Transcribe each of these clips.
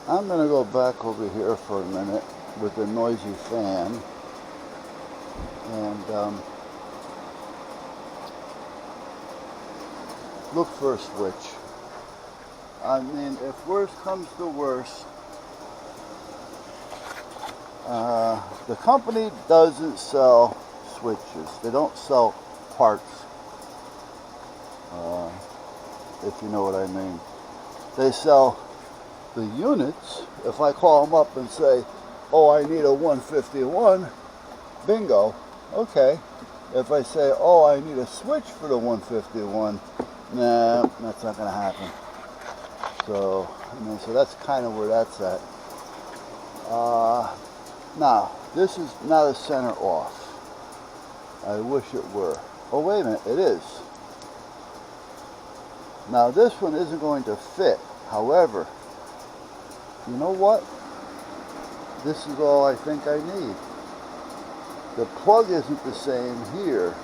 I'm going to go back over here for a minute with the noisy fan and look for a switch. I mean, if worse comes to worse, the company doesn't sell switches. They don't sell parts, if you know what I mean. They sell the units. If I call them up and say, oh, I need a 151, bingo, okay. If I say, oh, I need a switch for the 151, nah, that's not going to happen. So, so that's kind of where that's at. Now, this is not a center off. I wish it were. Oh, wait a minute, it is. Now, this one isn't going to fit. However, you know what? This is all I think I need. The plug isn't the same here,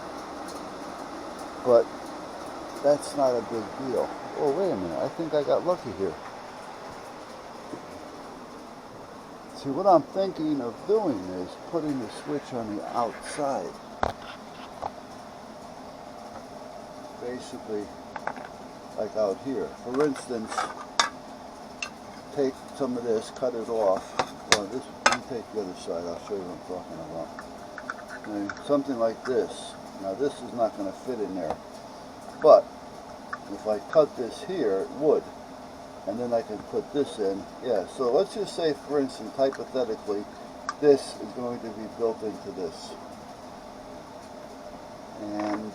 but that's not a big deal. Oh, wait a minute, I think I got lucky here. See, what I'm thinking of doing is putting the switch on the outside. Basically, like out here. For instance, take some of this, cut it off. Well, this, let me take the other side, I'll show you what I'm talking about. Okay, something like this. Now this is not going to fit in there. But, if I cut this here, it would. And then I can put this in. Yeah, so let's just say, for instance, hypothetically, this is going to be built into this. And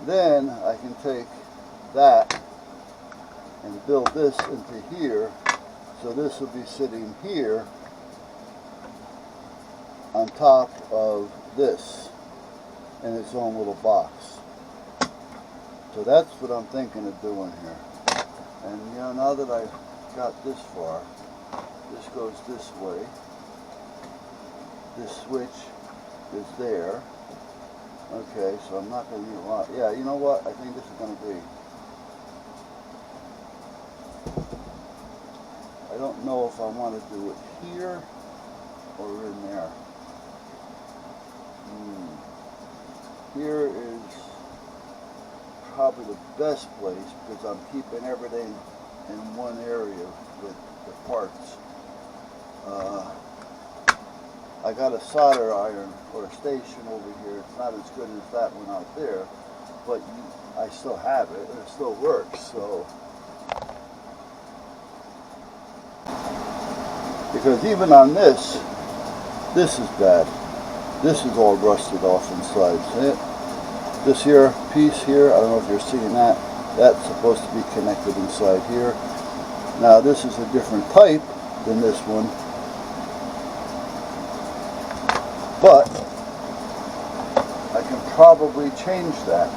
then I can take that and build this into here. So this will be sitting here on top of this in its own little box. So that's what I'm thinking of doing here. And you know, now that I've got this far, this goes this way. This switch is there. Okay, so I'm not going to need a lot. Yeah, you know what? I think this is going to be. I don't know if I want to do it here or in there. Here is probably the best place because I'm keeping everything in one area with the parts. I got a solder iron or a station over here. It's not as good as that one out there, but I still have it and it still works. So, because even on this is bad. This is all rusted off inside. See it? This here piece here, I don't know if you're seeing that. That's supposed to be connected inside here. Now this is a different type than this one. But I can probably change that.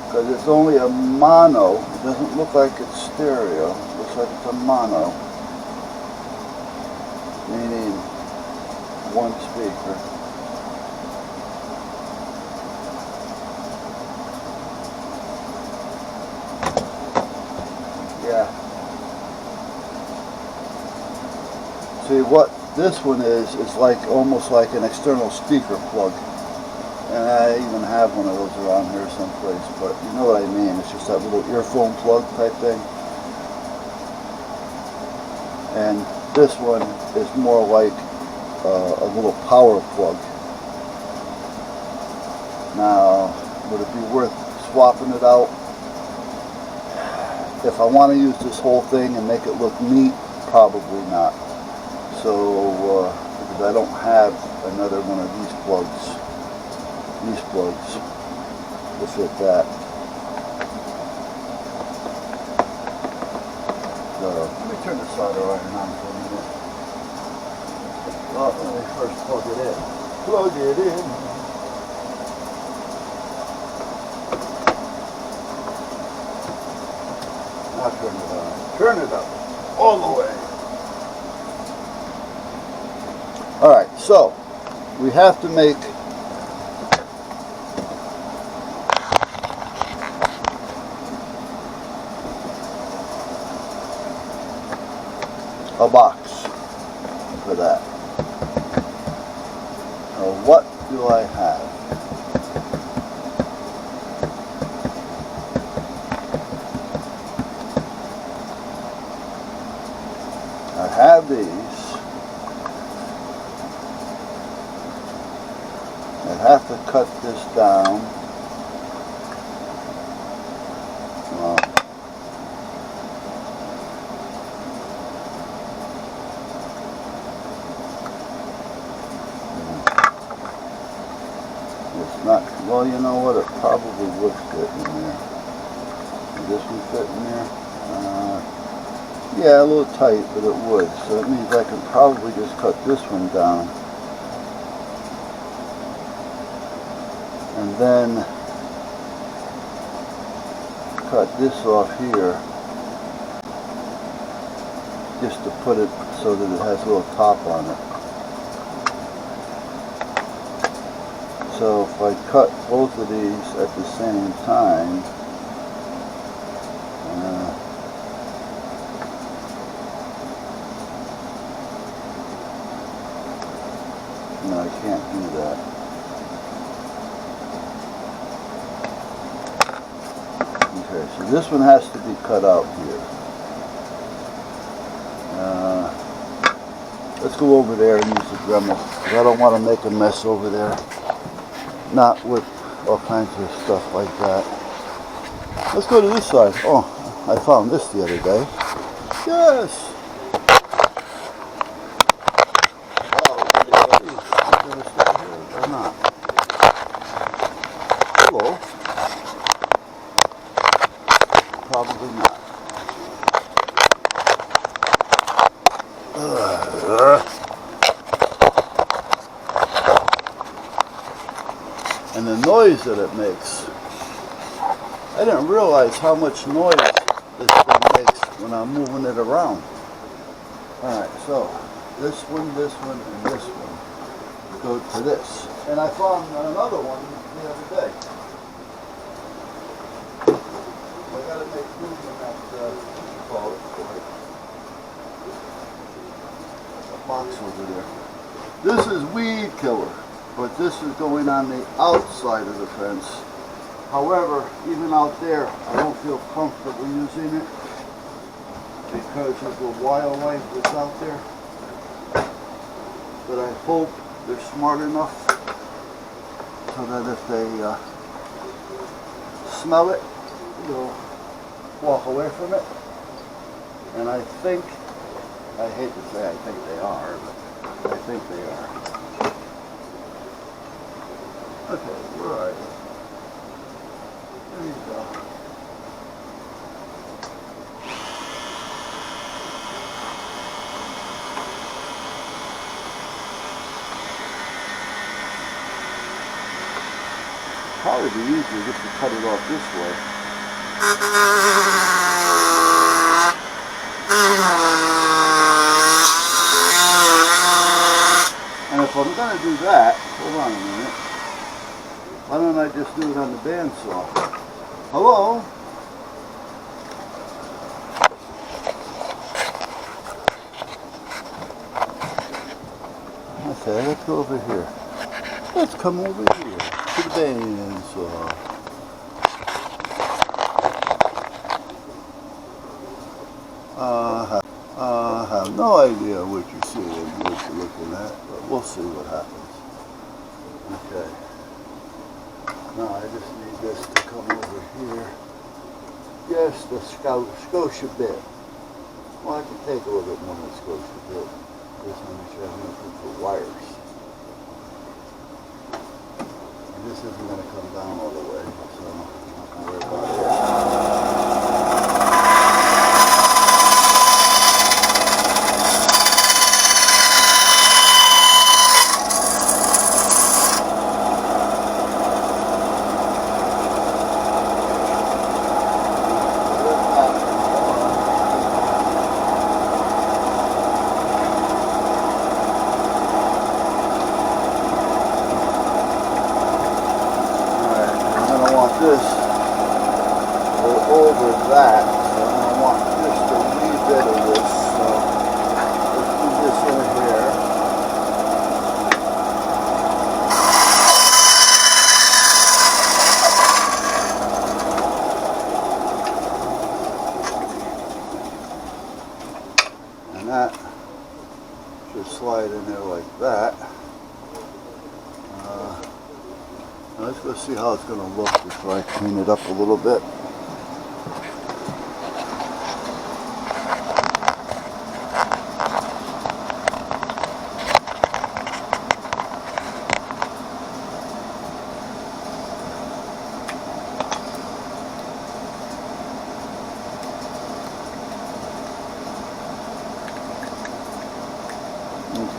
Because it's only a mono. It doesn't look like it's stereo. It looks like it's a mono. Meaning one speaker. Yeah. See, what this one is like almost like an external speaker plug. And I even have one of those around here someplace, but you know what I mean. It's just that little earphone plug type thing. And this one is more like a little power plug. Now, would it be worth swapping it out? If I want to use this whole thing and make it look neat, probably not. So, because I don't have another one of these plugs to fit that. So, let me turn the solder iron on for a minute. Well, let me first plug it in. Plug it in. Now turn it on. Turn it up. All the way. Alright, so we have to make a box for that. Now what do I have? I have these. I have to cut this down. It's not, well, you know what, it probably would fit in there. Would this one fit in there? Yeah, a little tight, but it would. So that means I can probably just cut this one down. And then cut this off here just to put it so that it has a little top on it. So if I cut both of these at the same time, no, I can't do that. Okay, so this one has to be cut out here. Let's go over there and use the Dremel, because I don't want to make a mess over there. Not with all kinds of stuff like that. Let's go to this side. Oh, I found this the other day. Yes! Or not. Hello. Probably not. And the noise that it makes. I didn't realize how much noise this thing makes when I'm moving it around. Alright, so this one, and this one go to this. And I found another one the other day. I gotta make room in that box over there. This is weed killer, but this is going on the outside of the fence. However, even out there, I don't feel comfortable using it because of the wildlife that's out there. But I hope they're smart enough so that if they smell it, they'll walk away from it. And I think, I hate to say I think they are, but I think they are. Okay, where are you? There you go. Probably be easier just to cut it off this way. And if I'm going to do that, hold on a minute, why don't I just do it on the bandsaw? Hello? Okay, let's go over here. Let's come over here to the bandsaw. I have no idea what you're seeing, what you're looking at, but we'll see what happens. Okay. Now I just need this to come over here. Just a Scotia bit. Well, I can take a little bit more than a Scotia bit. Just to make sure I'm going to put the wires. And this isn't going to come down all the way, so I'm not going to worry about it. This go over that, so I want just a wee bit of this, so slide in there like that. Let's go see how it's going to look before I clean it up a little bit.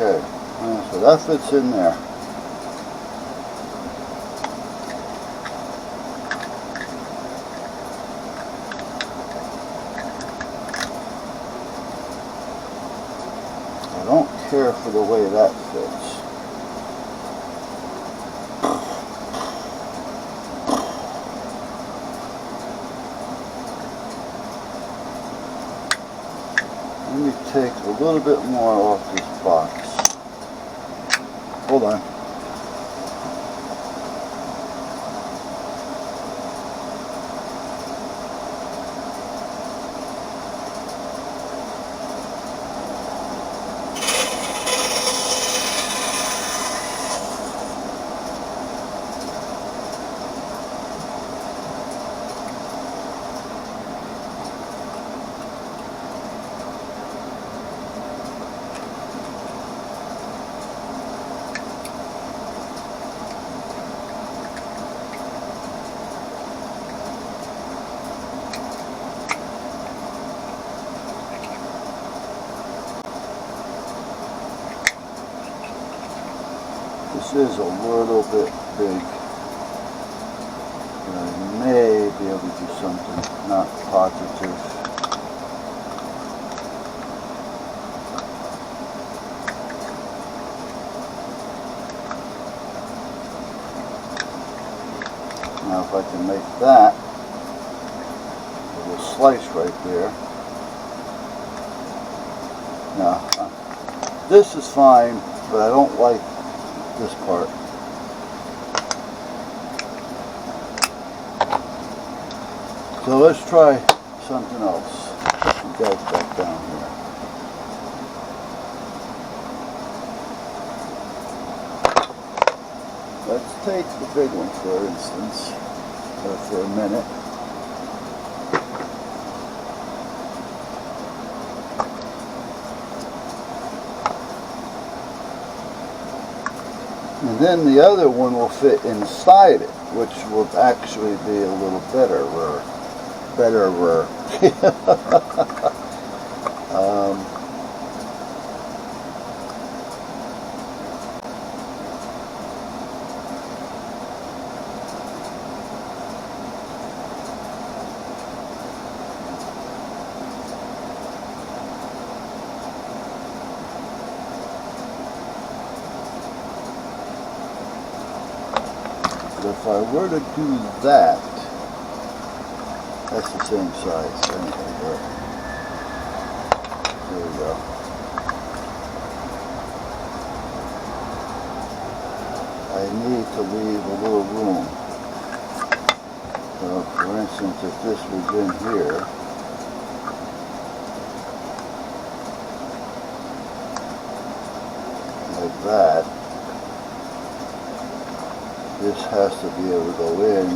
Okay, so that fits in there. I don't care for the way that fits. Let me take a little bit more off this box. Hold on. This is a little bit big. I may be able to do something, not positive. Now if I can make that a little slice right there. Now, this is fine, but I don't like this part. So let's try something else. Put you guys back down here. Let's take the big one for instance, for a minute. And then the other one will fit inside it, which will actually be a little better. But if I were to do that, that's the same size. Anyway, there we go. I need to leave a little room. So, for instance, if this was in here, like that, this has to be able to go in,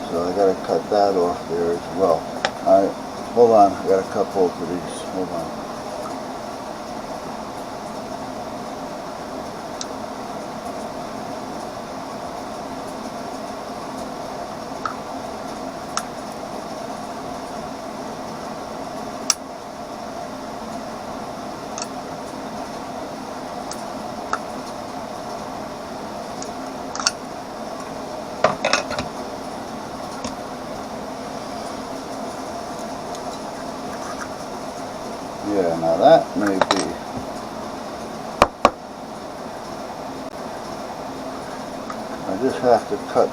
so I got to cut that off there as well. Alright, hold on, I got to cut both of these, hold on. Yeah, now that may be. I just have to cut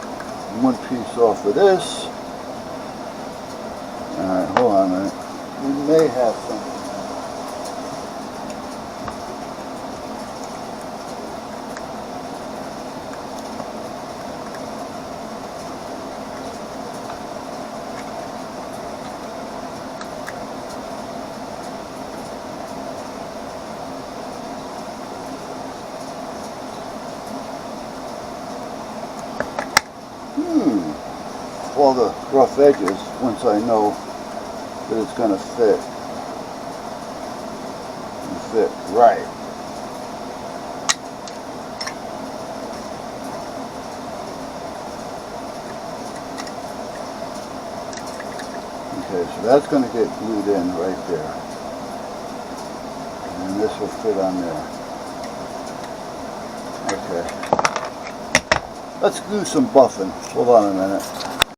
one piece off of this. Alright, hold on a minute. We may have something. all the rough edges once I know that it's going to fit. And fit right. Okay, so that's going to get glued in right there. And this will fit on there. Okay. Let's do some buffing. Hold on a minute.